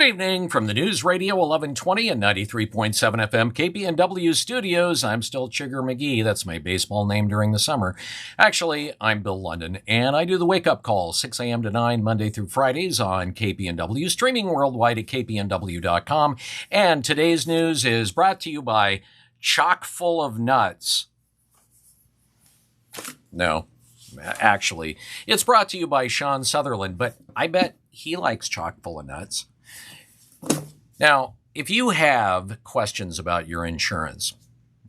evening from the News Radio 1120 and 93.7 FM KPNW studios. I'm still Chigger McGee. That's my baseball name during the summer. Actually, I'm Bill London, and I do the wake-up call 6 a.m. to 9 Monday through Fridays on KPNW, streaming worldwide at kpnw.com. And today's news is brought to you by Chock Full of Nuts. No, actually, it's brought to you by Sean Sutherland, but I bet he likes chock full of nuts. Now, if you have questions about your insurance,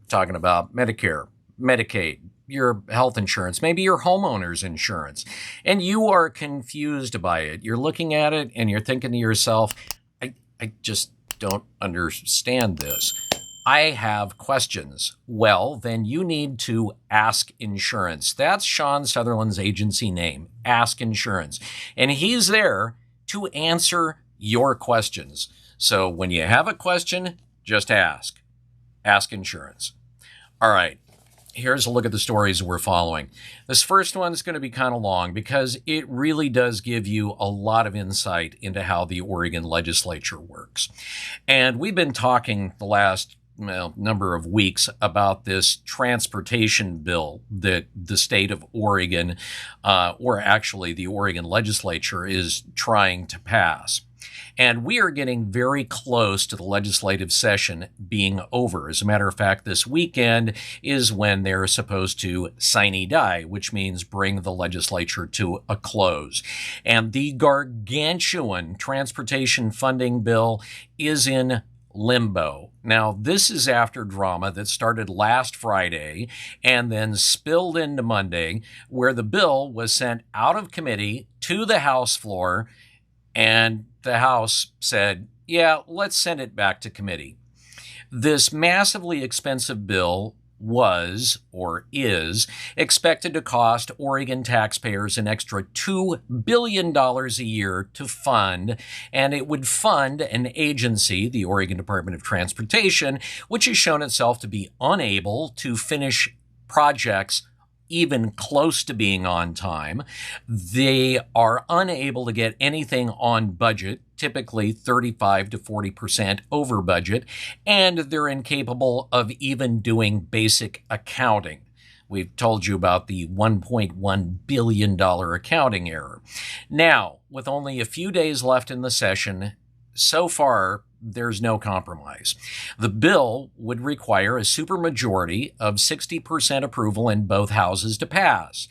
talking about Medicare, Medicaid, your health insurance, maybe your homeowner's insurance, and you are confused by it, you're looking at it and you're thinking to yourself, I just don't understand this. I have questions. Well, then you need to Ask Insurance. That's Sean Sutherland's agency name, Ask Insurance. And he's there to answer your questions. So when you have a question, just ask. Ask Insurance. All right, here's a look at the stories we're following. This first one is going to be kind of long because it really does give you a lot of insight into how the Oregon legislature works. And we've been talking the last number of weeks about this transportation bill that the state of Oregon, or actually the Oregon legislature, is trying to pass. And we are getting very close to the legislative session being over. As a matter of fact, this weekend is when they're supposed to sine die, which means bring the legislature to a close. And the gargantuan transportation funding bill is in limbo. Now, this is after drama that started last Friday and then spilled into Monday, where the bill was sent out of committee to the House floor, and the House said, yeah, let's send it back to committee. This massively expensive bill was, or is, expected to cost Oregon taxpayers an extra $2 billion a year to fund, and it would fund an agency, the Oregon Department of Transportation, which has shown itself to be unable to finish projects even close to being on time. They are unable to get anything on budget, typically 35 to 40% over budget, and they're incapable of even doing basic accounting. We've told you about the $1.1 billion accounting error. Now, with only a few days left in the session, so far, there's no compromise. The bill would require a supermajority of 60% approval in both houses to pass.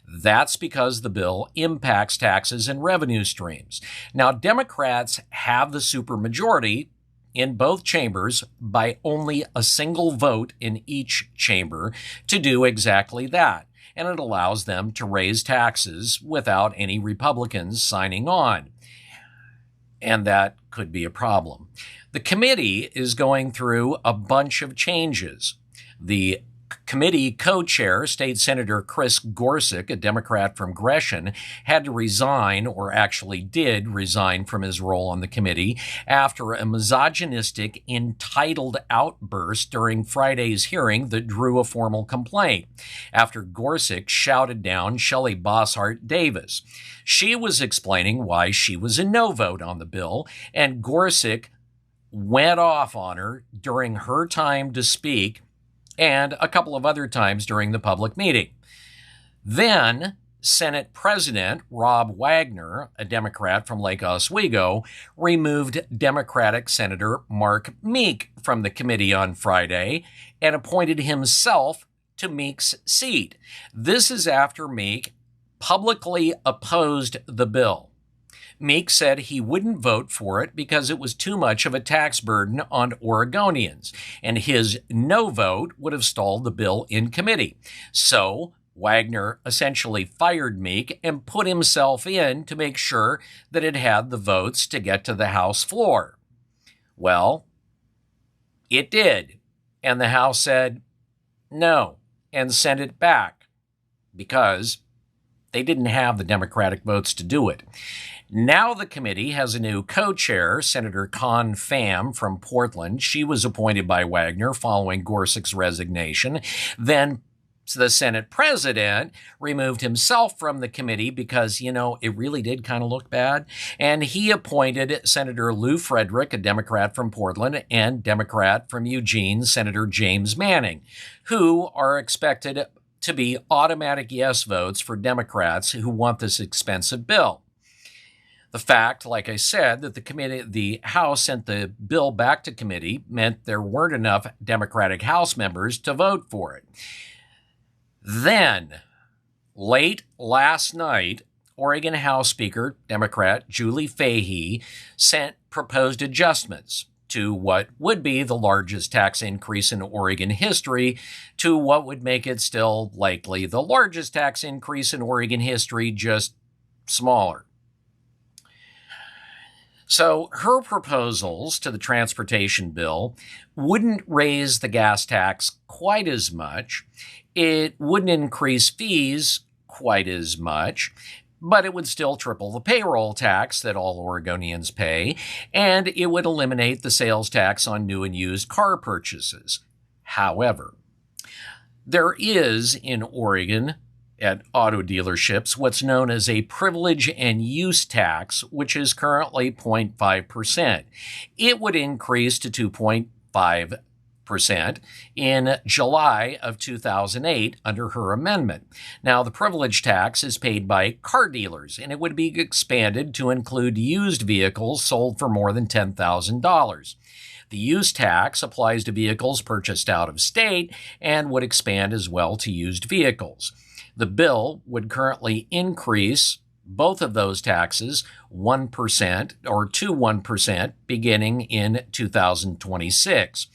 That's because the bill impacts taxes and revenue streams. Now, Democrats have the supermajority in both chambers by only a single vote in each chamber to do exactly that. And it allows them to raise taxes without any Republicans signing on. And that could be a problem. The committee is going through a bunch of changes. The committee co-chair, State Senator Chris Gorsuch, a Democrat from Gresham, had to resign, or actually did resign from his role on the committee after a misogynistic, entitled outburst during Friday's hearing that drew a formal complaint, after Gorsuch shouted down Shelley Bosshart Davis. She was explaining why she was a no vote on the bill, and Gorsuch went off on her during her time to speak and a couple of other times during the public meeting. Then Senate President Rob Wagner, a Democrat from Lake Oswego, removed Democratic Senator Mark Meek from the committee on Friday and appointed himself to Meek's seat. This is after Meek publicly opposed the bill. Meek said he wouldn't vote for it because it was too much of a tax burden on Oregonians, and his no vote would have stalled the bill in committee. So Wagner essentially fired Meek and put himself in to make sure that it had the votes to get to the House floor. Well, it did, and the House said no and sent it back because they didn't have the Democratic votes to do it. Now the committee has a new co-chair, Senator Con Pham from Portland. She was appointed by Wagner following Gorsuch's resignation. Then So the Senate president removed himself from the committee because, it really did kind of look bad. And he appointed Senator Lou Frederick, a Democrat from Portland, and Democrat from Eugene, Senator James Manning, who are expected to be automatic yes votes for Democrats who want this expensive bill. The fact, like I said, that the House sent the bill back to committee meant there weren't enough Democratic House members to vote for it. Then, late last night, Oregon House Speaker, Democrat Julie Fahey, sent proposed adjustments to what would be the largest tax increase in Oregon history to what would make it still likely the largest tax increase in Oregon history, just smaller. So her proposals to the transportation bill wouldn't raise the gas tax quite as much. It wouldn't increase fees quite as much, but it would still triple the payroll tax that all Oregonians pay, and it would eliminate the sales tax on new and used car purchases. However, there is in Oregon at auto dealerships what's known as a privilege and use tax, which is currently 0.5%. It would increase to 2.5% in July of 2008 under her amendment. Now, the privilege tax is paid by car dealers, and it would be expanded to include used vehicles sold for more than $10,000. The use tax applies to vehicles purchased out of state and would expand as well to used vehicles. The bill would currently increase both of those taxes 1% or to 1% beginning in 2026.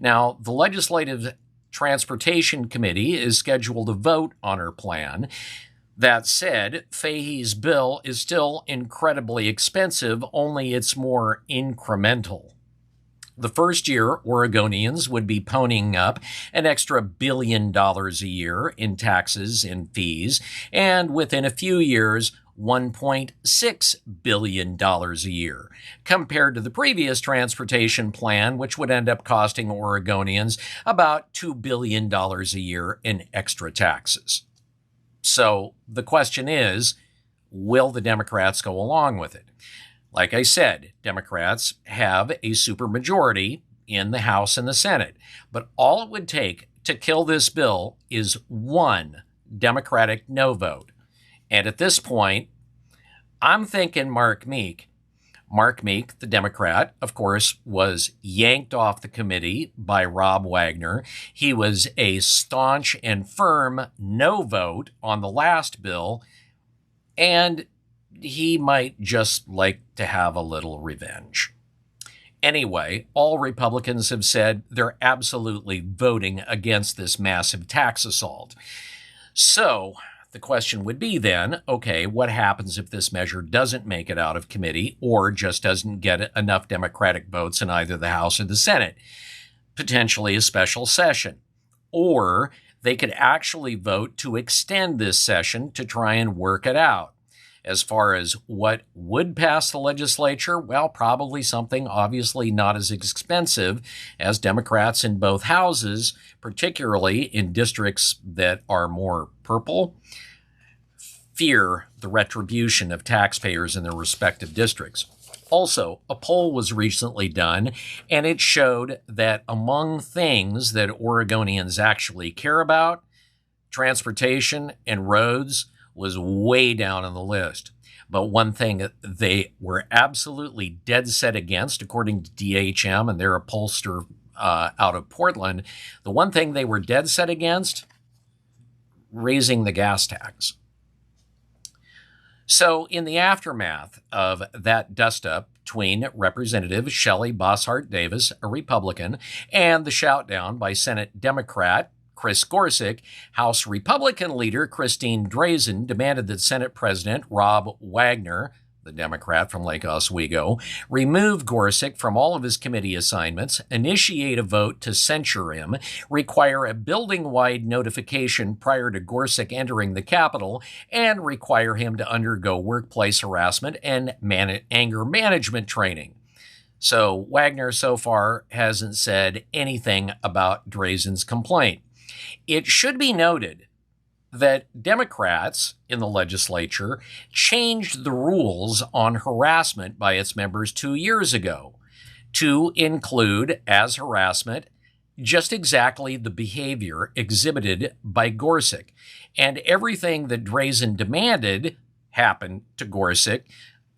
Now, the Legislative Transportation Committee is scheduled to vote on her plan. That said, Fahey's bill is still incredibly expensive, only it's more incremental. The first year, Oregonians would be ponying up an extra $1 billion a year in taxes and fees, and within a few years, $1.6 billion a year, compared to the previous transportation plan, which would end up costing Oregonians about $2 billion a year in extra taxes. So the question is, will the Democrats go along with it? Like I said, Democrats have a supermajority in the House and the Senate, but all it would take to kill this bill is one Democratic no vote. And at this point, I'm thinking Mark Meek. Mark Meek, the Democrat, of course, was yanked off the committee by Rob Wagner. He was a staunch and firm no vote on the last bill, and he might just like to have a little revenge. Anyway, all Republicans have said they're absolutely voting against this massive tax assault. So the question would be then, okay, what happens if this measure doesn't make it out of committee or just doesn't get enough Democratic votes in either the House or the Senate? Potentially a special session. Or they could actually vote to extend this session to try and work it out. As far as what would pass the legislature, well, probably something obviously not as expensive as Democrats in both houses, particularly in districts that are more purple, fear the retribution of taxpayers in their respective districts. Also, a poll was recently done, and it showed that among things that Oregonians actually care about, transportation and roads was way down on the list. But one thing they were absolutely dead set against, according to DHM, and they're a pollster out of Portland, the one thing they were dead set against, raising the gas tax. So in the aftermath of that dust-up between Representative Shelley Bosshart Davis, a Republican, and the shout-down by Senate Democrat Chris Gorsuch, House Republican leader Christine Drazan demanded that Senate President Rob Wagner, the Democrat from Lake Oswego, remove Gorsuch from all of his committee assignments, initiate a vote to censure him, require a building-wide notification prior to Gorsuch entering the Capitol, and require him to undergo workplace harassment and anger management training. So Wagner so far hasn't said anything about Drazan's complaint. It should be noted that Democrats in the legislature changed the rules on harassment by its members 2 years ago to include as harassment just exactly the behavior exhibited by Gorsuch. And everything that Drazen demanded happened to Gorsuch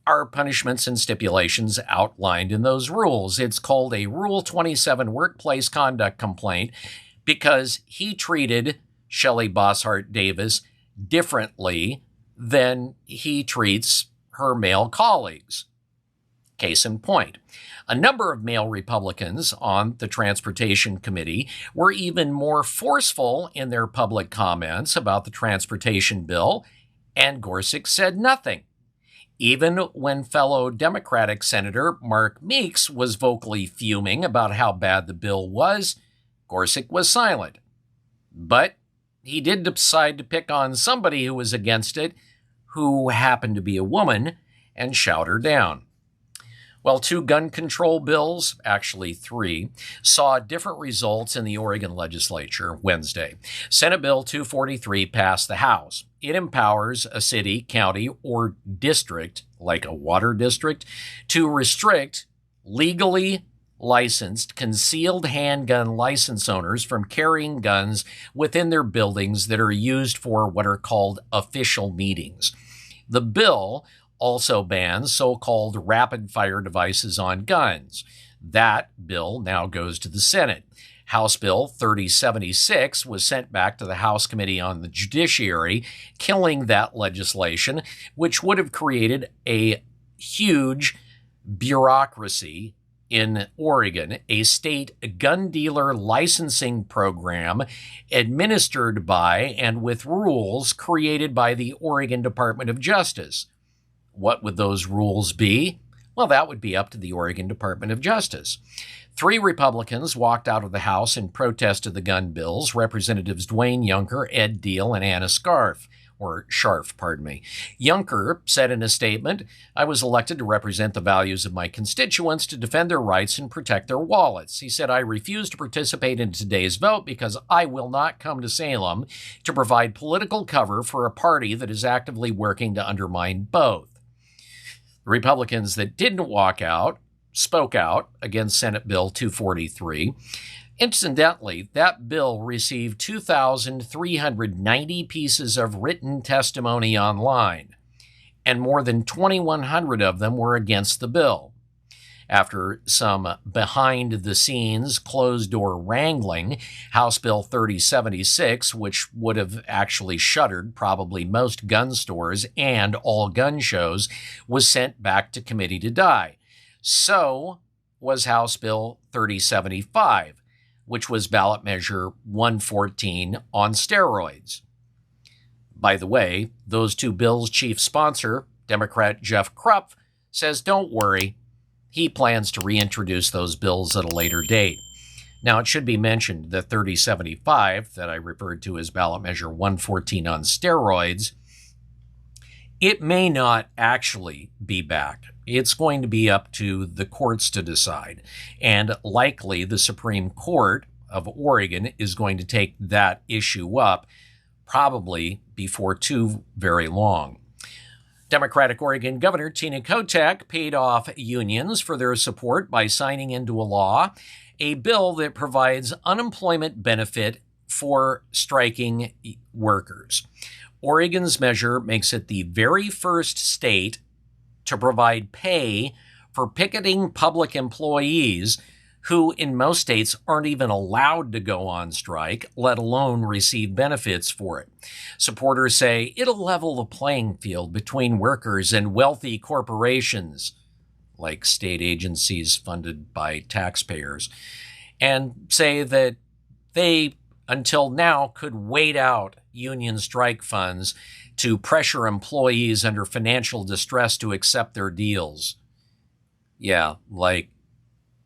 are punishments and stipulations outlined in those rules. It's called a Rule 27 workplace conduct complaint because he treated Shelley Bosshart Davis differently than he treats her male colleagues. Case in point, a number of male Republicans on the Transportation Committee were even more forceful in their public comments about the transportation bill, and Gorsuch said nothing. Even when fellow Democratic Senator Mark Meeks was vocally fuming about how bad the bill was, Gorsuch was silent. But he did decide to pick on somebody who was against it, who happened to be a woman, and shout her down. Well, 2 gun control bills, actually 3, saw different results in the Oregon legislature Wednesday. Senate Bill 243 passed the House. It empowers a city, county, or district, like a water district, to restrict legally licensed concealed handgun license owners from carrying guns within their buildings that are used for what are called official meetings. The bill also bans so-called rapid-fire devices on guns. That bill now goes to the Senate. House Bill 3076 was sent back to the House Committee on the Judiciary, killing that legislation, which would have created a huge bureaucracy in Oregon, a state gun dealer licensing program administered by and with rules created by the Oregon Department of Justice. What would those rules be? Well, that would be up to the Oregon Department of Justice. 3 Republicans walked out of the House in protest of the gun bills, Representatives Dwayne Juncker, Ed Deal, and Anna Scharf. Juncker said in a statement, "I was elected to represent the values of my constituents, to defend their rights and protect their wallets." He said, "I refuse to participate in today's vote because I will not come to Salem to provide political cover for a party that is actively working to undermine both." The Republicans that didn't walk out spoke out against Senate Bill 243. Incidentally, that bill received 2,390 pieces of written testimony online, and more than 2,100 of them were against the bill. After some behind-the-scenes, closed-door wrangling, House Bill 3076, which would have actually shuttered probably most gun stores and all gun shows, was sent back to committee to die. So was House Bill 3075, which was ballot measure 114 on steroids. By the way, those 2 bills' chief sponsor, Democrat Jeff Krupp, says don't worry, he plans to reintroduce those bills at a later date. Now, it should be mentioned that 3075, that I referred to as ballot measure 114 on steroids, it may not actually be back. It's going to be up to the courts to decide. And likely the Supreme Court of Oregon is going to take that issue up probably before too very long. Democratic Oregon Governor Tina Kotek paid off unions for their support by signing into a law a bill that provides unemployment benefit for striking workers. Oregon's measure makes it the very first state to provide pay for picketing public employees who in most states aren't even allowed to go on strike, let alone receive benefits for it. Supporters say it'll level the playing field between workers and wealthy corporations, like state agencies funded by taxpayers, and say that they, until now, could wait out union strike funds to pressure employees under financial distress to accept their deals. Yeah, like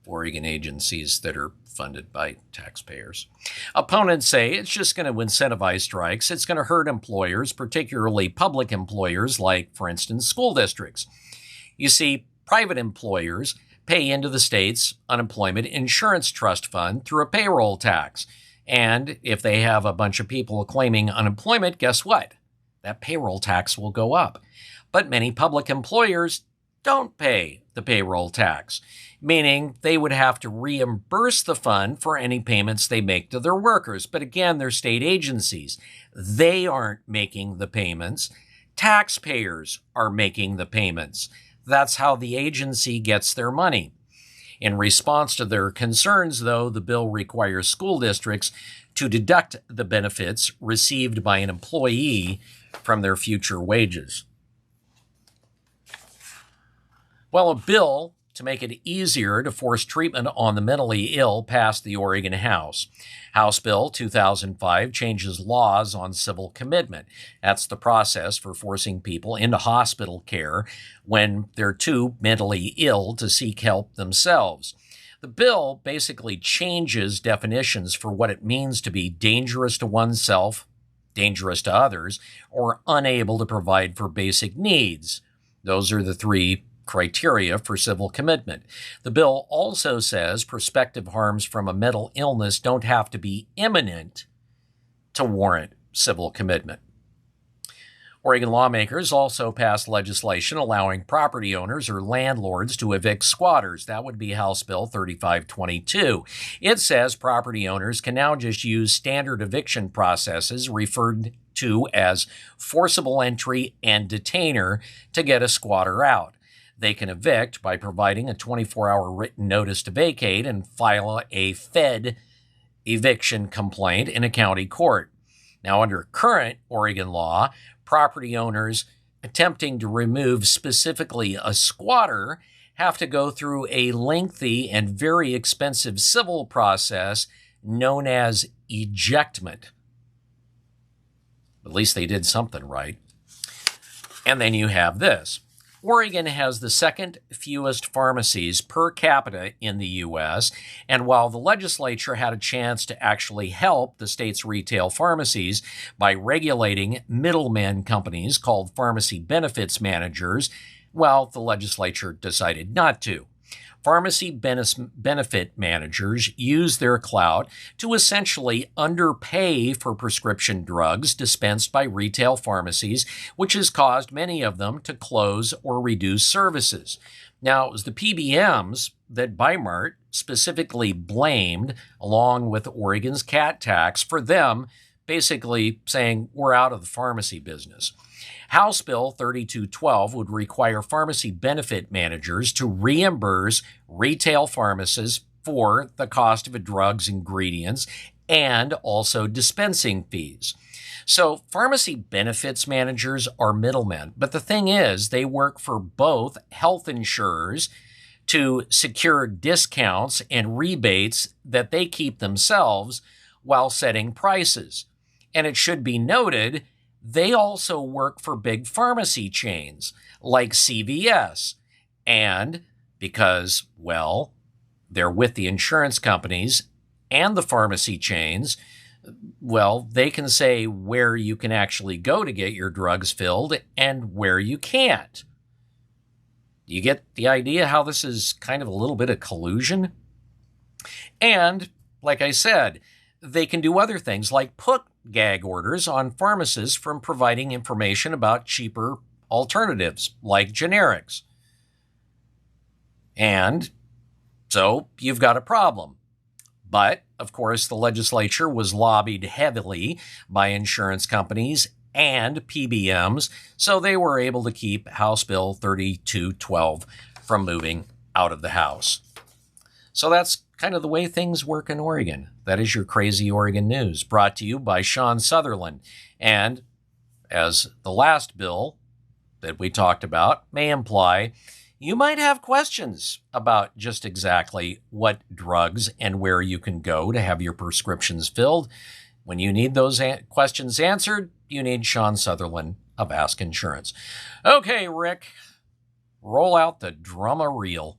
Oregon agencies that are funded by taxpayers. Opponents say it's just going to incentivize strikes. It's going to hurt employers, particularly public employers like, for instance, school districts. You see, private employers pay into the state's unemployment insurance trust fund through a payroll tax. And if they have a bunch of people claiming unemployment, guess what? That payroll tax will go up. But many public employers don't pay the payroll tax, meaning they would have to reimburse the fund for any payments they make to their workers. But again, they're state agencies. They aren't making the payments. Taxpayers are making the payments. That's how the agency gets their money. In response to their concerns, though, the bill requires school districts to deduct the benefits received by an employee from their future wages. Well, a bill to make it easier to force treatment on the mentally ill passed the Oregon House. House Bill 2005 changes laws on civil commitment. That's the process for forcing people into hospital care when they're too mentally ill to seek help themselves. The bill basically changes definitions for what it means to be dangerous to oneself, dangerous to others, or unable to provide for basic needs. Those are the three criteria for civil commitment. The bill also says prospective harms from a mental illness don't have to be imminent to warrant civil commitment. Oregon lawmakers also passed legislation allowing property owners or landlords to evict squatters. That would be House Bill 3522. It says property owners can now just use standard eviction processes referred to as forcible entry and detainer to get a squatter out. They can evict by providing a 24-hour written notice to vacate and file a Fed eviction complaint in a county court. Now, under current Oregon law, property owners attempting to remove specifically a squatter have to go through a lengthy and very expensive civil process known as ejectment. At least they did something right. And then you have this. Oregon has the second fewest pharmacies per capita in the U.S., and while the legislature had a chance to actually help the state's retail pharmacies by regulating middlemen companies called pharmacy benefits managers, well, the legislature decided not to. Pharmacy benefit managers use their clout to essentially underpay for prescription drugs dispensed by retail pharmacies, which has caused many of them to close or reduce services. Now, it was the PBMs that Weimart specifically blamed, along with Oregon's cat tax, for them basically saying, we're out of the pharmacy business. House Bill 3212 would require pharmacy benefit managers to reimburse retail pharmacists for the cost of a drug's ingredients and also dispensing fees. So pharmacy benefits managers are middlemen, but the thing is they work for both health insurers to secure discounts and rebates that they keep themselves while setting prices. And it should be noted, they also work for big pharmacy chains like CVS. And because, well, they're with the insurance companies and the pharmacy chains, well, they can say where you can actually go to get your drugs filled and where you can't. You get the idea how this is kind of a little bit of collusion? And, like I said, they can do other things like put gag orders on pharmacists from providing information about cheaper alternatives like generics. And so you've got a problem. But, of course, the legislature was lobbied heavily by insurance companies and PBMs, so they were able to keep House Bill 3212 from moving out of the House. So that's kind of the way things work in Oregon. That is your Crazy Oregon News, brought to you by Sean Sutherland. And as the last bill that we talked about may imply, you might have questions about just exactly what drugs and where you can go to have your prescriptions filled. When you need those questions answered, you need Sean Sutherland of Ask Insurance. Okay, Rick, roll out the drama reel.